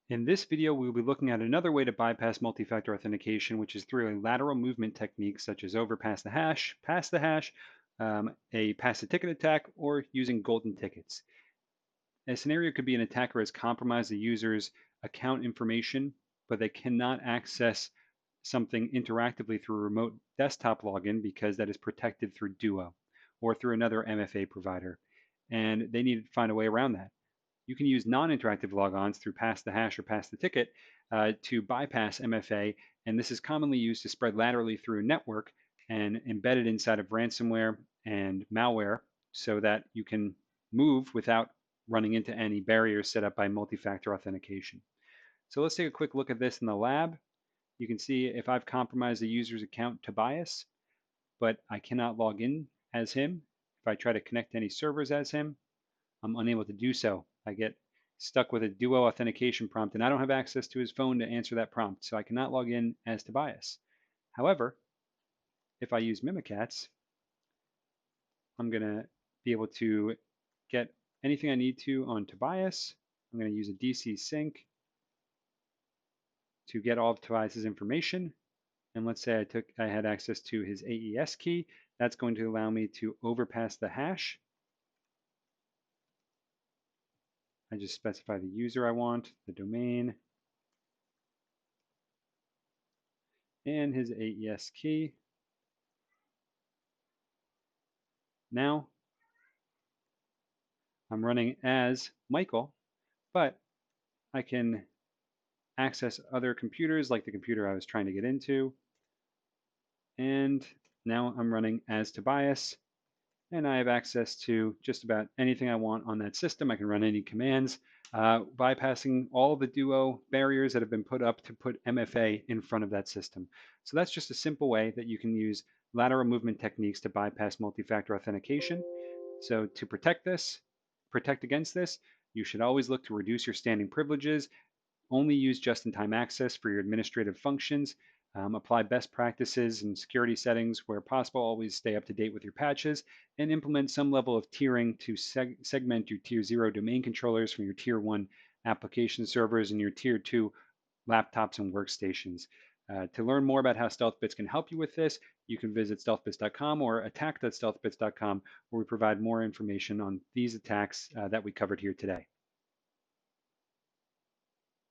In this video, we will be looking at another way to bypass multi-factor authentication, which is through a lateral movement technique such as overpass the hash, pass the hash, a pass the ticket attack, or using golden tickets. A scenario could be an attacker has compromised the user's account information, but they cannot access something interactively through a remote desktop login because that is protected through Duo or through another MFA provider. And they need to find a way around that. You can use non-interactive logons through pass the hash or pass the ticket to bypass MFA, and this is commonly used to spread laterally through a network and embedded inside of ransomware and malware so that you can move without running into any barriers set up by multi-factor authentication. So let's take a quick look at this in the lab. You can see if I've compromised the user's account Tobias, but I cannot log in as him. If I try to connect to any servers as him, I'm unable to do so. I get stuck with a Duo authentication prompt, and I don't have access to his phone to answer that prompt, so I cannot log in as Tobias. However, if I use Mimikatz, I'm going to be able to get anything I need to on Tobias. I'm going to use a DC sync to get all of Tobias's information. And let's say I had access to his AES key. That's going to allow me to overpass the hash. I just specify the user I want, the domain, and his AES key. Now I'm running as Michael, but I can access other computers like the computer I was trying to get into. And now I'm running as Tobias, and I have access to just about anything I want on that system. I can run any commands, bypassing all the Duo barriers that have been put up to put MFA in front of that system. So that's just a simple way that you can use lateral movement techniques to bypass multi-factor authentication. So to protect against this, you should always look to reduce your standing privileges, only use just-in-time access for your administrative functions, apply best practices and security settings where possible, always stay up to date with your patches, and implement some level of tiering to segment your tier 0 domain controllers from your tier 1 application servers and your tier 2 laptops and workstations. To learn more about how Stealthbits can help you with this, you can visit stealthbits.com or attack.stealthbits.com, where we provide more information on these attacks that we covered here today.